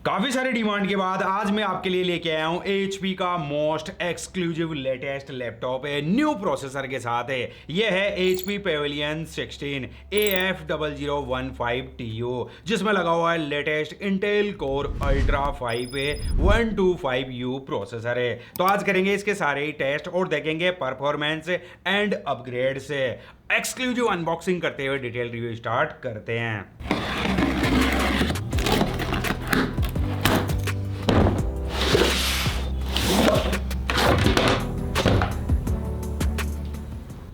काफी सारे डिमांड के बाद आज मैं आपके लिए लेके आया हूं एचपी का मोस्ट एक्सक्लूसिव लेटेस्ट लैपटॉप है, न्यू प्रोसेसर के साथ है। यह है एचपी पेविलियन 16 AF0015TU, जिसमें लगा हुआ है latest Intel core ultra 5A 125U processor है। तो आज करेंगे इसके सारे ही टेस्ट और देखेंगे परफॉर्मेंस एंड अपग्रेड से। एक्सक्लूसिव अनबॉक्सिंग करते हुए डिटेल रिव्यू स्टार्ट करते हैं।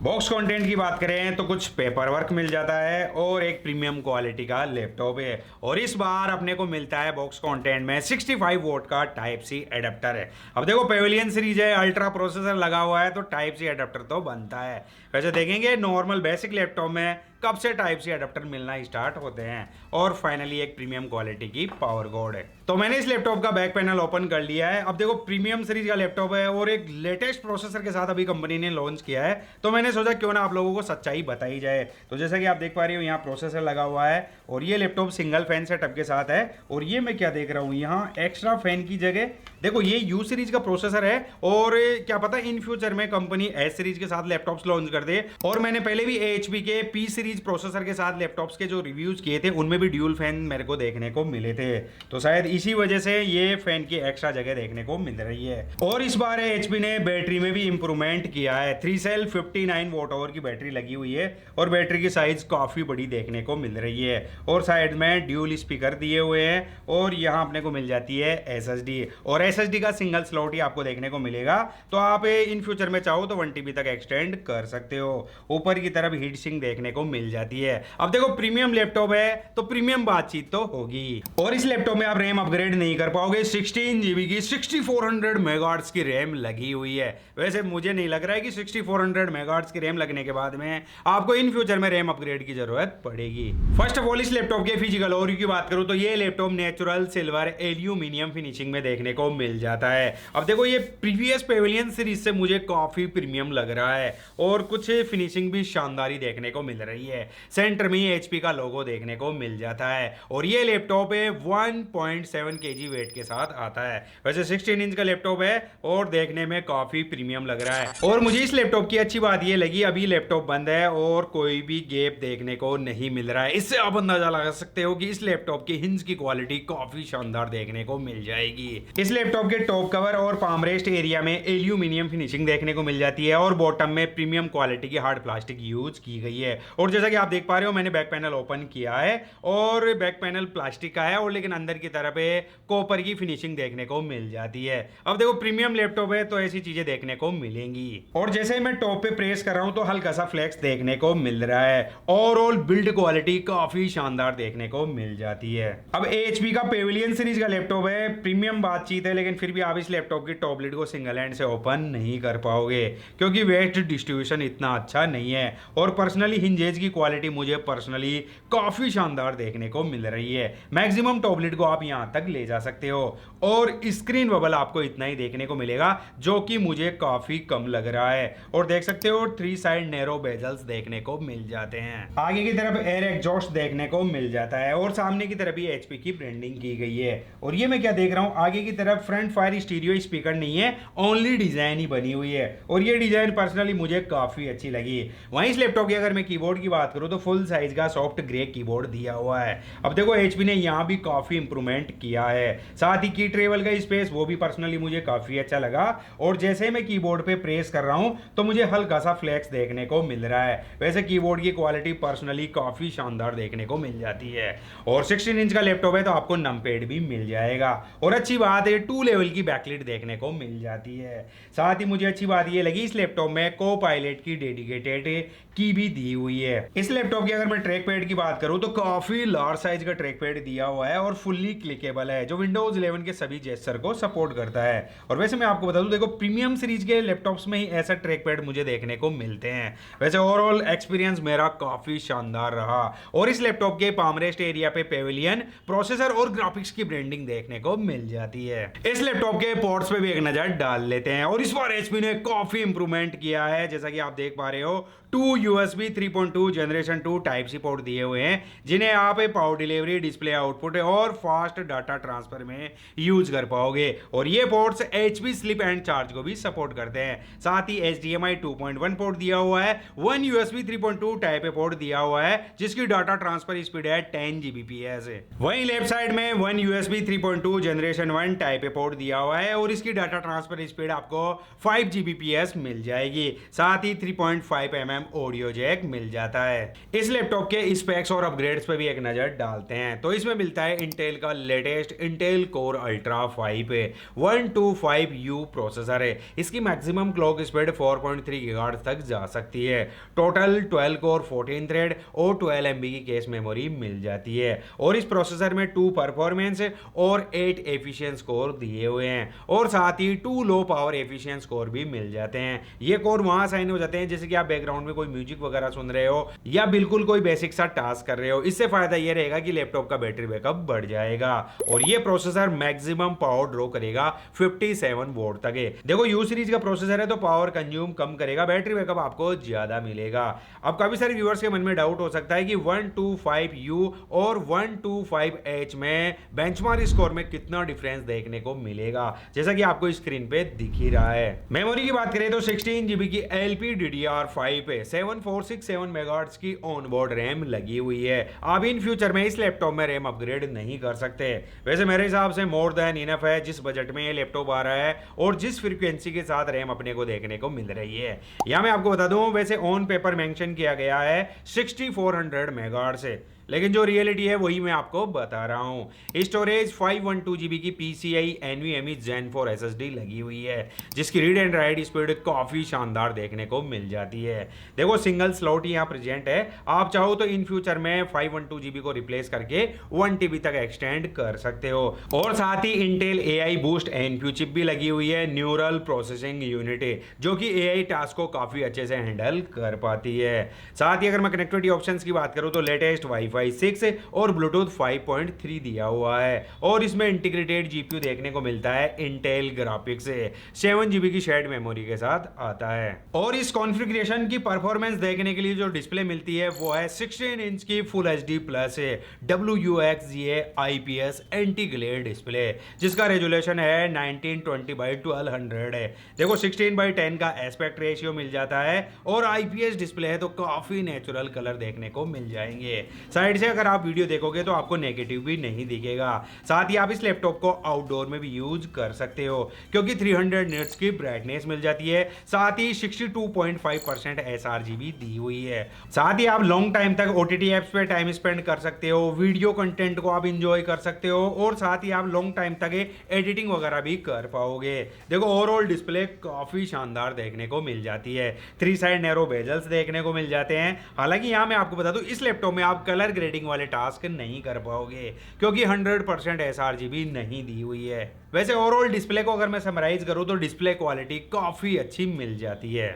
बॉक्स कंटेंट की बात करें तो कुछ पेपर वर्क मिल जाता है और एक प्रीमियम क्वालिटी का लैपटॉप है। और इस बार अपने को मिलता है बॉक्स कंटेंट में 65 वोल्ट का टाइप सी एडेप्टर है। अब देखो पेविलियन सीरीज है, अल्ट्रा प्रोसेसर लगा हुआ है तो टाइप सी एडेप्टर तो बनता है। वैसे देखेंगे नॉर्मल बेसिक लैपटॉप में कब से टाइप सी एडेप्टर मिलना स्टार्ट होते हैं। और फाइनली एक प्रीमियम क्वालिटी की पावर कोड है। तो मैंने इस लैपटॉप का बैक पैनल ओपन कर लिया है। अब देखो प्रीमियम सीरीज का लैपटॉप है और एक लेटेस्ट प्रोसेसर के साथ अभी कंपनी ने लॉन्च किया है, तो मैंने सोचा क्यों ना आप लोगों को सच्चाई बताई जाए। तो जैसा कि आप देख पा रहे हो यहाँ प्रोसेसर लगा हुआ है और ये लैपटॉप सिंगल फैन सेटअप के साथ है। और ये मैं क्या देख रहा हूँ, यहाँ एक्स्ट्रा फैन की जगह देखो ये यू सीरीज का प्रोसेसर है। और क्या पता इन फ्यूचर में कंपनी एस सीरीज के साथ लैपटॉप्स लॉन्च कर दे। और मैंने पहले भी एचपी के पी सीरीज प्रोसेसर के साथ लैपटॉप्स के जो रिव्यूज किए थे उनमें भी ड्यूल फैन मेरे को देखने को मिले थे, तो शायद इसी वजह से ये फैन की एक्स्ट्रा जगह देखने को मिल रही है। और इस बार एचपी ने बैटरी में भी इंप्रूवमेंट किया है। 3 सेल 59 वॉट आवर की बैटरी लगी हुई है और बैटरी की साइज काफी बड़ी देखने को मिल रही है। और साइड में ड्यूल स्पीकर दिए हुए हैं और यहाँ अपने को मिल जाती है एसएसडी। और एसएसडी का सिंगल स्लॉट ही आपको देखने को मिलेगा, तो आप इन फ्यूचर में चाहो तो 1 TB तक एक्सटेंड कर सकते हो। ऊपर की तरफ हीट सिंक देखने को मिल जाती है। अब देखो प्रीमियम लैपटॉप है तो प्रीमियम बातचीत तो होगी। और इस लैपटॉप में आप रैम अपग्रेड नहीं कर पाओगे। 16 GB की 6400 मेगाहर्ट्ज की रैम लगी हुई है। वैसे मुझे नहीं लग रहा है कि 6400 मेगाहर्ट्ज की रैम लगने के बाद में आपको इन फ्यूचर में रैम अपग्रेड की जरूरत पड़ेगी। फर्स्ट ऑफ ऑल इस लैपटॉप के फिजिकल ओवरव्यू की बात करूं तो ये laptop natural silver aluminium finishing में देखने को मिल जाता है। अब देखो ये प्रीवियस पेविलियन सीरीज से मुझे काफी प्रीमियम लग रहा है और कुछ फिनिशिंग भी शानदार देखने को मिल रही है। सेंटर में एचपी का लोगो देखने को मिल जाता है। और ये लैपटॉप है 1.7 kg वेट के साथ आता है। वैसे 16 इंच का लैपटॉप है और देखने में काफी प्रीमियम लग रहा है। और मुझे इस लैपटॉप की अच्छी बात ये लगी, अभी लैपटॉप बंद है और कोई भी गैप देखने को नहीं मिल रहा है। इससे आप अंदाजा लगा सकते हो कि इस लैपटॉप की हिंज की क्वालिटी काफी शानदार देखने को मिल जाएगी। इस लैपटॉप के टॉप कवर और पाम रेस्ट एरिया में एल्यूमिनियम फिनिशिंग देखने को मिल जाती है और बॉटम में प्रीमियम क्वालिटी की हार्ड प्लास्टिक यूज की गई है। और जैसा कि आप देख पा रहे हो मैंने बैक पैनल ओपन किया है और बैक पैनल प्लास्टिक का है और लेकिन अंदर की तरफ कॉपर की फिनिशिंग देखने को मिल जाती है। अब देखो प्रीमियम लैपटॉप है तो ऐसी चीजें देखने को मिलेंगी। और जैसे ही मैं टॉप पे प्रेस कर रहा हूं तो हल्का सा फ्लेक्स देखने को मिल रहा है। ओवरऑल बिल्ड क्वालिटी काफी शानदार देखने को मिल जाती है। अब एचपी का पेविलियन सीरीज का लैपटॉप है, प्रीमियम बातचीत है, लेकिन फिर भी आप इस लैपटॉप की टॉप लिड को सिंगल हैंड से ओपन नहीं कर पाओगे क्योंकि वेट डिस्ट्रीब्यूशन इतना अच्छा नहीं है। और पर्सनली हिंजेज की क्वालिटी मुझे पर्सनली काफी शानदार देखने को मिल रही है। मैक्सिमम टॉप लिड को आप यहां तक ले जा सकते हो और स्क्रीन बबल आपको इतना ही देखने को मिलेगा जो कि मुझे काफी कम लग रहा है। और देख सकते हो 3 साइड नैरो बेजल्स देखने को मिल जाते हैं। आगे की तरफ एयर एग्जॉस्ट देखने को मिल जाता है और सामने की तरफ भी एचपी की ब्रांडिंग की गई है। और ये मैं क्या देख रहा हूं, आगे की तरफ फ्रंट फायर स्टीरियो स्पीकर नहीं है, ओनली डिजाइन ही बनी हुई है। और ये डिजाइन पर्सनली मुझे काफी अच्छी लगी। वहीं इस लैपटॉप की अगर मैं कीबोर्ड की बात करूं तो फुल साइज का सॉफ्ट ग्रे कीबोर्ड दिया हुआ है। अब देखो एचपी ने यहां भी काफी इंप्रूवमेंट किया है। साथ ही की ट्रेवल का स्पेस वो भी पर्सनली मुझे काफी अच्छा लगा। और जैसे ही मैं कीबोर्ड पे प्रेस कर रहा हूं तो मुझे हल्का सा फ्लेक्स देखने को मिल रहा है। वैसे कीबोर्ड की क्वालिटी पर्सनली काफी शानदार देखने को मिल जाती है। और 16 इंच का लैपटॉप है तो आपको नमपैड भी मिल जाएगा। और अच्छी बात है 2 लेवल की बैकलाइट देखने को मिल जाती है। साथ ही मुझे अच्छी बात ये लगी इस लैपटॉप में को पायलट की डेडिकेटेड की भी दी हुई है। इस लैपटॉप की अगर मैं ट्रैक पैड की बात करूं तो काफी लार्ज साइज का ट्रैक पैड दिया हुआ है और फुल्ली क्लिकेबल है जो विंडोज 11 के सभी जेस्चर को सपोर्ट करता है। और वैसे मैं आपको बता दूं देखो प्रीमियम सीरीज के लैपटॉप्स में ही ऐसा ट्रैक पैड मुझे देखने को मिलते हैं। वैसे ओवरऑल एक्सपीरियंस मेरा काफी शानदार रहा। और इस लैपटॉप के पाम रेस्ट एरिया पे पेविलियन प्रोसेसर और ग्राफिक्स की ब्रांडिंग देखने को मिल जाती है। इस लैपटॉप के पोर्ट्स पे भी एक नजर डाल लेते हैं। और इस बार एचपी ने काफी इंप्रूवमेंट किया है। जैसा कि आप देख पा रहे हो 2 USB 3.2 generation 2 type C port दिए हुए हैं, जिन्हें आप पावर डिलीवरी, डिस्प्ले आउटपुट और फास्ट डाटा ट्रांसफर में यूज कर पाओगे। और ये ports HP slip and charge को भी सपोर्ट करते हैं। साथ ही HDMI 2.1 पोर्ट दिया हुआ है, 1 USB 3.2 टाइप ए पोर्ट दिया हुआ है, जिसकी डाटा ट्रांसफर स्पीड है 10 Gbps। वहीं लेफ्ट साइड में 1 USB 3.2 generation 1 type A port दिया हुआ है और इसकी डाटा ट्रांसफर स्पीड आपको 5 Gbps मिल जाएगी। साथ ही 3.5 mm ऑडियो जैक मिल जाता है। इस लैपटॉप के स्पेक्स और अपग्रेड्स पे भी एक नजर डालते हैं। तो इसमें मिलता है इंटेल का latest Intel core ultra 5 125U processor है। इसकी मैक्सिमम क्लॉक स्पीड 4.3 GHz तक जा सकती है। टोटल 12 कोर 14 थ्रेड और 12 MB की केस मेमोरी मिल जाती है। और इस प्रोसेसर में 2 परफॉर्मेंस और 8 एफिशिएंस कोर दिए हुए हैं और साथ ही 2 लो पावर एफिशिएंस कोर भी मिल जाते हैं। ये कोर वहां साइन हो जाते हैं जैसे कि आप बैकग्राउंड में कोई म्यूजिक वगैरह सुन रहे हो या बिल्कुल कोई बेसिक सा टास्क कर रहे हो। इससे फायदा ये रहेगा कि लैपटॉप का बैटरी बैकअप बढ़ जाएगा और ये प्रोसेसर मैक्सिमम पावर ड्रॉ करेगा 57 वोट तक है। देखो यू सीरीज का प्रोसेसर है तो पावर कंज्यूम कम करेगा, बैटरी बैकअप आपको ज्यादा मिलेगा। अब काफी सारे व्यूअर्स के मन में डाउट हो सकता है कि 125U और 125H में बेंचमार्क स्कोर में कितना डिफरेंस देखने को मिलेगा, जैसा कि आपको स्क्रीन पे दिख ही रहा है। मेमोरी की बात करें तो 16 GB की LPDDR5 पे 7467 मेगाहर्ट्ज की ऑनबोर्ड रैम लगी हुई है। आप इन फ्यूचर में इस लैपटॉप में रैम अपग्रेड नहीं कर सकते। वैसे मेरे हिसाब से मोर देन इनफ है जिस बजट में ये लैपटॉप आ रहा है और जिस फ्रीक्वेंसी के साथ रैम अपने को देखने को मिल रही है। यहां मैं आपको बता दूं, वैसे ऑन पेपर मेंशन किया गया है 6400 मेगाहर्ट्ज से, लेकिन जो रियलिटी है वही मैं आपको बता रहा हूं। स्टोरेज 512 GB की PCI NVMe Gen 4 SSD लगी हुई है, जिसकी रीड एंड राइट स्पीड काफी शानदार देखने को मिल जाती है। देखो सिंगल स्लॉट यहां प्रेजेंट है, आप चाहो तो इन फ्यूचर में 512 GB को रिप्लेस करके 1 TB तक एक्सटेंड कर सकते हो। और साथ ही Intel AI boost NPU chip भी लगी हुई है, न्यूरल प्रोसेसिंग यूनिट, जो कि AI टास्क को काफी अच्छे से हैंडल कर पाती है। साथ ही अगर मैं कनेक्टिविटी ऑप्शंस की बात करूं तो लेटेस्ट वाईफाई 6 और ब्लूटूथ 5.3 दिया हुआ है और इसमें इंटीग्रेटेड जीपीयू देखने को मिलता है इंटेल ग्राफिक्स से 7 GB की शेयर्ड मेमोरी के साथ आता है। और इस कॉन्फ़िगरेशन की परफॉर्मेंस देखने के लिए जो डिस्प्ले मिलती है वो है 16 इंच की full HD plus WUXGA IPS anti glare display, जिसका रेजोल्यूशन है 1920x1200 है। देखो 16:10 का एस्पेक्ट रेशियो मिल जाता है और IPS डिस्प्ले है तो काफी नेचुरल कलर देखने को मिल जाएंगे। साइड से अगर आप वीडियो देखोगे तो आपको नेगेटिव भी नहीं दिखेगा। साथ ही आप इस लैपटॉप को आउटडोर में भी यूज कर सकते हो क्योंकि 300 निट्स की ब्राइटनेस मिल जाती है। साथ ही 62.5% sRGB दी हुई है। साथ ही आप लॉन्ग टाइम तक OTT एप्स पे टाइम स्पेंड कर सकते हो, वीडियो कंटेंट को आप इंजॉय कर सकते हो और साथ ही आप लॉन्ग टाइम तक एडिटिंग वगैरह भी कर पाओगे। देखो ओवरऑल डिस्प्ले काफी शानदार देखने को मिल जाती है। 3 साइड नैरो बेजल्स देखने को मिल जाते हैं। हालांकि यहां मैं आपको बता दूं इस लैपटॉप में आप कलर ग्रेडिंग वाले टास्क नहीं कर पाओगे क्योंकि 100% sRGB नहीं दी हुई है। वैसे ओवरऑल डिस्प्ले को अगर मैं समराइज करूं तो डिस्प्ले क्वालिटी काफी अच्छी मिल जाती है।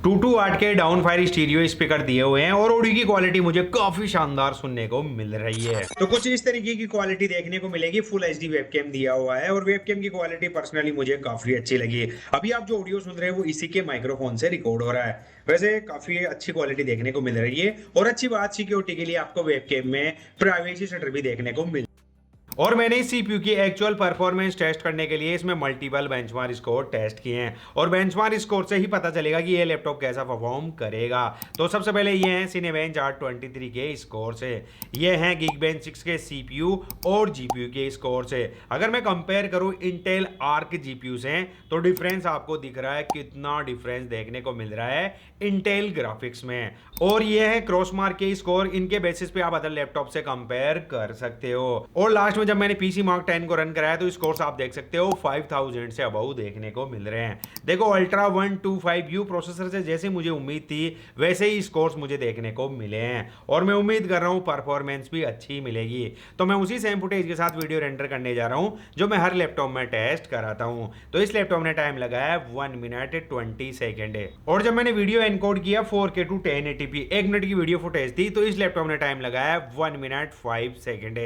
22 वाट के डाउन फायर स्टीरियो स्पीकर दिए हुए हैं और ऑडियो की क्वालिटी मुझे काफी शानदार सुनने को मिल रही है। तो कुछ इस तरीके की क्वालिटी देखने को मिलेगी। फुल HD वेबकैम दिया हुआ है और वेबकैम की क्वालिटी पर्सनली मुझे काफी अच्छी लगी। अभी आप जो ऑडियो सुन रहे हैं वो इसी के माइक्रोफोन से रिकॉर्ड हो रहा है। वैसे काफी अच्छी क्वालिटी देखने को मिल रही है और अच्छी बात सिक्योरिटी के लिए आपको वेबकैम में प्राइवेसी शटर भी देखने को मिल। और मैंने इस CPU की एक्चुअल परफॉर्मेंस टेस्ट करने के लिए इसमें मल्टीपल बेंचमार्क स्कोर टेस्ट किए हैं और बेंचमार्क स्कोर से ही पता चलेगा कि ये लैपटॉप कैसा परफॉर्म करेगा। तो सबसे पहले ये हैं सिनेबेंच 823 के स्कोर से, ये हैं Geekbench 6 के CPU और GPU के स्कोर से। अगर मैं कंपेयर करूं इंटेल आर्क GPU से तो डिफरेंस आपको दिख रहा है, कितना डिफरेंस देखने को मिल रहा है इंटेल ग्राफिक्स में। और ये है क्रॉसमार्क के स्कोर, इनके बेसिस पे आप अदर लैपटॉप से कंपेयर कर सकते हो। और लास्ट में जब मैंने PC Mark 10 को रन कराया तो स्कोर्स आप देख सकते हो 5000 से अबव देखने को मिल रहे हैं। देखो अल्ट्रा 125U प्रोसेसर से जैसे मुझे उम्मीद थी वैसे ही स्कोर्स मुझे देखने को मिले हैं और मैं उम्मीद कर रहा हूं परफॉर्मेंस भी अच्छी मिलेगी। तो मैं उसी सेम फुटेज के साथ वीडियो रेंडर करने जा रहा हूं जो मैं हर लैपटॉप में टेस्ट कराता हूं। तो इस लैपटॉप ने टाइम लगाया 1 मिनट 20 सेकेंड और जब मैंने वीडियो एनकोड किया 4K to 1080p 1 मिनट की वीडियो फुटेज थी तो इस लैपटॉप ने टाइम लगाया 1 मिनट 5 सेकेंड।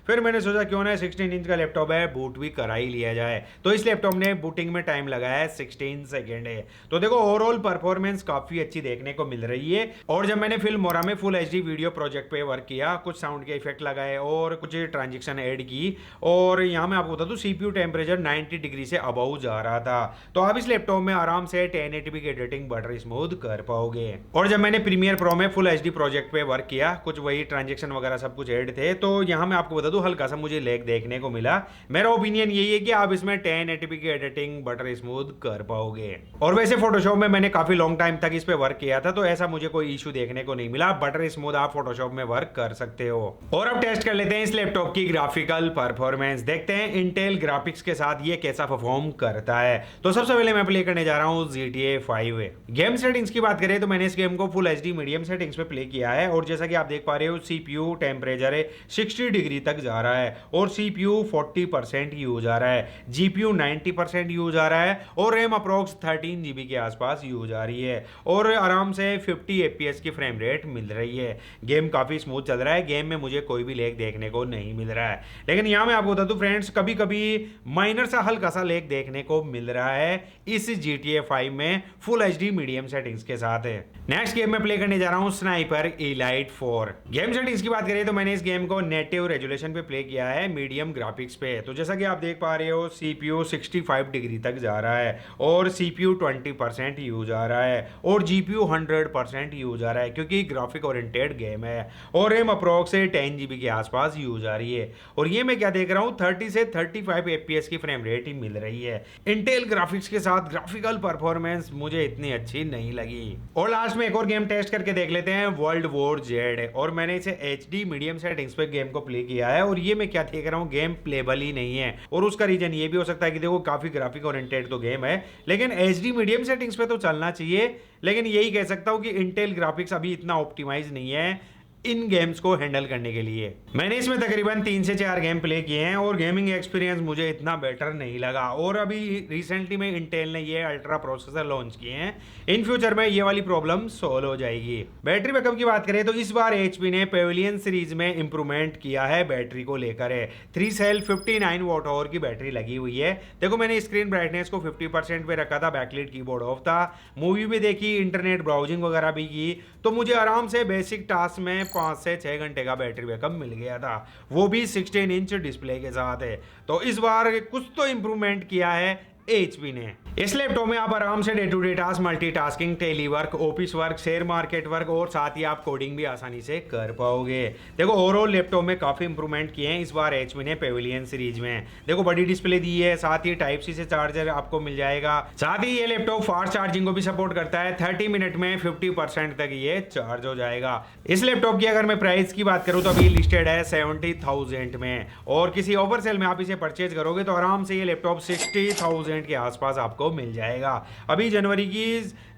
फिर मैंने सोचा क्यों ना 16 इंच का लैपटॉप है, बूट भी करा ही लिया जाए। तो इस लैपटॉप ने बूटिंग में टाइम लगाया है 16 सेकेंड है। तो देखो ओवरऑल परफॉर्मेंस काफी अच्छी देखने को मिल रही है। और जब मैंने फिल्मोरा में फुल एचडी वीडियो प्रोजेक्ट पे वर्क किया, कुछ साउंड के इफेक्ट लगाए और कुछ ट्रांजेक्शन ऐड की, और यहाँ मैं आपको बता दूं सीपीयू टेम्परेचर 90 डिग्री से अबव जा रहा था। तो आप इस लैपटॉप में आराम से 1080p की एडिटिंग बटर स्मूथ कर पाओगे। और जब मैंने प्रीमियर प्रो में फुल एचडी प्रोजेक्ट पे वर्क किया, कुछ वही ट्रांजेक्शन वगैरह सब कुछ ऐड थे, तो यहाँ मैं आपको बता दूं हल्का सा मुझे लैग देखने को मिला। मेरा ओपिनियन यही है कि आप इसमें 1080p की एडिटिंग बटर स्मूथ कर पाओगे। और वैसे फोटोशॉप में मैंने काफी लॉन्ग टाइम तक इस पे वर्क किया था, तो ऐसा मुझे कोई इशू देखने को नहीं मिला। बटर स्मूथ आप फोटोशॉप में वर्क कर सकते हो। और अब टेस्ट कर लेते हैं इस लैपटॉप की ग्राफिकल परफॉर्मेंस। देखते हैं इंटेल ग्राफिक्स के साथ ये कैसा परफॉर्म करता है। तो सबसे पहले मैं प्ले करने जा रहा हूँ GTA 5। गेम सेटिंग्स की बात करें तो मैंने इस गेम को फुल एचडी मीडियम सेटिंग्स पे प्ले किया है, और जैसा कि आप देख पा रहे हो सीपीयू टेम्परेचर 60 डिग्री तक जा रहा है, और सीपीयू 40% यूज आ रहा है, जीपीयू 90% यूज आ रहा है, और रैम अप्रोक्स 13 GB के आसपास यूज आ रही है, और आराम से 50 FPS की फ्रेम रेट मिल रही है। गेम काफी स्मूथ चल रहा है, गेम में मुझे कोई भी लैग देखने को नहीं मिल रहा है। लेकिन यहाँ मैं आपको बता दूं फ्रेंड्स, कभी कभी माइनर सा हल्का सा लैग देखने को मिल रहा है इस GTA 5 में फुल एचडी मीडियम सेटिंग्स के साथ है। नेक्स्ट गेम में प्ले करने जा रहा हूँ स्नाइपर एलाइट 4। गेम सेटिंग्स की बात करें तो मैंने इस गेम को नेटिव रेजोल्यूशन पे प्ले किया है, मीडियम ग्राफिक्स पे। तो जैसा कि आप देख पा रहे हो सीपीयू 65 डिग्री तक जा रहा है, और सीपीयू 20% यूज आ रहा है, और जीपीयू 100% यूज आ रहा है, क्योंकि ग्राफिक ओरिएंटेड गेम है, और रैम अप्रोक्स 10 GB के आसपास यूज आ रही है। और ये मैं क्या देख रहा हूँ 30 से 35 FPS की फ्रेम रेट ही मिल रही है। इंटेल ग्राफिक्स के साथ ग्राफिकल परफॉर्मेंस मुझे इतनी अच्छी नहीं लगी। और लास्ट में एक और गेम टेस्ट करके देख लेते हैं, वर्ल्ड वॉर जेड। और मैंने इसे एचडी मीडियम सेटिंग्स पे गेम को प्ले किया है, और ये मैं क्या देख रहा हूँ गेम प्लेबल ही नहीं है। और उसका रीजन ये भी हो सकता है कि देखो काफी ग्राफिक ओरिएंटेड तो गेम है, लेकिन एचडी मीडियम सेटिंग्स पे तो चलना चाहिए। लेकिन यही कह सकता हूँ कि इंटेल ग्राफिक्स अभी इतना ऑप्टिमाइज नहीं है इन गेम्स को हैंडल करने के लिए। मैंने इसमें तकरीबन 3 से 4 गेम प्ले किए हैं, और गेमिंग एक्सपीरियंस मुझे इतना बेटर नहीं लगा। और अभी रिसेंटली में इंटेल ने ये अल्ट्रा प्रोसेसर लॉन्च किए हैं, इन फ्यूचर में ये वाली प्रॉब्लम सोल्व हो जाएगी। बैटरी बैकअप की बात करें तो इस बार एचपी ने पेविलियन सीरीज में इंप्रूवमेंट किया है बैटरी को लेकर है। 3 सेल 59 वॉट आवर की बैटरी लगी हुई है। देखो मैंने स्क्रीन ब्राइटनेस को 50% पे रखा था, बैकलाइट कीबोर्ड ऑफ था, मूवी भी देखी, इंटरनेट ब्राउजिंग वगैरह भी की, तो मुझे आराम से बेसिक टास्क में 5 से 6 घंटे का बैटरी बैकअप मिल गया था, वो भी 16 इंच डिस्प्ले के साथ है। तो इस बार कुछ तो इंप्रूवमेंट किया है एचपी ने। इस लैपटॉप में आप आराम से day to day task, multitasking, telework, office work, share market work, और साथ ही आप कोडिंग भी आसानी से कर पाओगे। देखो ओवरऑल लैपटॉप में काफी इंप्रूवमेंट किए हैं इस बार एचपी ने पेविलियन सीरीज में। देखो बड़ी डिस्प्ले दी है, साथ ही टाइप सी से चार्जर आपको मिल जाएगा। साथ ही ये लैपटॉप फास्ट चार्जिंग को भी सपोर्ट करता है, 30 मिनट में 50% तक ये चार्ज हो जाएगा। इस लैपटॉप की अगर मैं प्राइस की बात करूँ तो अभी लिस्टेड है 70,000 में, और किसी ऑफर सेल में आप इसे परचेज करोगे तो आराम से ये लैपटॉप 60,000 के आसपास आपको मिल जाएगा। अभी जनवरी की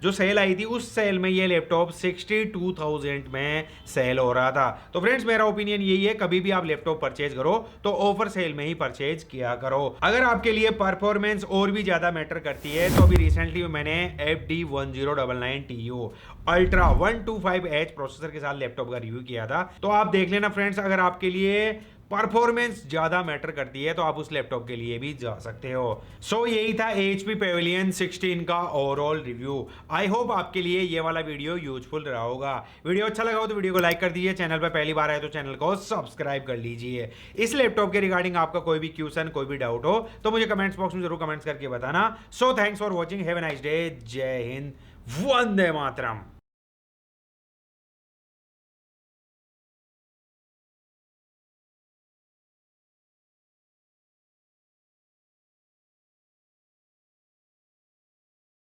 जो सेल आई थी उस सेल में ये लैपटॉप 62,000 में सेल हो रहा था। तो फ्रेंड्स मेरा ओपिनियन यही है, कभी भी आप लैपटॉप परचेज करो तो ऑफर सेल में ही परचेज किया करो। अगर आपके लिए परफॉर्मेंस और भी ज्यादा मैटर करती है तो अभी रिसेंटली मैंने FD1099TU अल्ट्रा 125H प्रोसेसर के साथ लैपटॉप का रिव्यू किया था, तो आप देख लेना फ्रेंड्स। अगर आपके लिए परफॉर्मेंस ज्यादा मैटर करती है तो आप उस लैपटॉप के लिए भी जा सकते हो। सो यही था HP पेविलियन 16 का ओवरऑल रिव्यू। आई होप आपके लिए ये वाला वीडियो यूजफुल रहा होगा। वीडियो अच्छा लगा हो तो वीडियो को लाइक कर दीजिए, चैनल पर पहली बार आए तो चैनल को सब्सक्राइब कर लीजिए। इस लैपटॉप के रिगार्डिंग आपका कोई भी क्वेश्चन, कोई भी डाउट हो तो मुझे कमेंट्स बॉक्स में जरूर कमेंट्स करके बताना। So thanks for watching, have a nice day, जय हिंद, वंदे मातरम।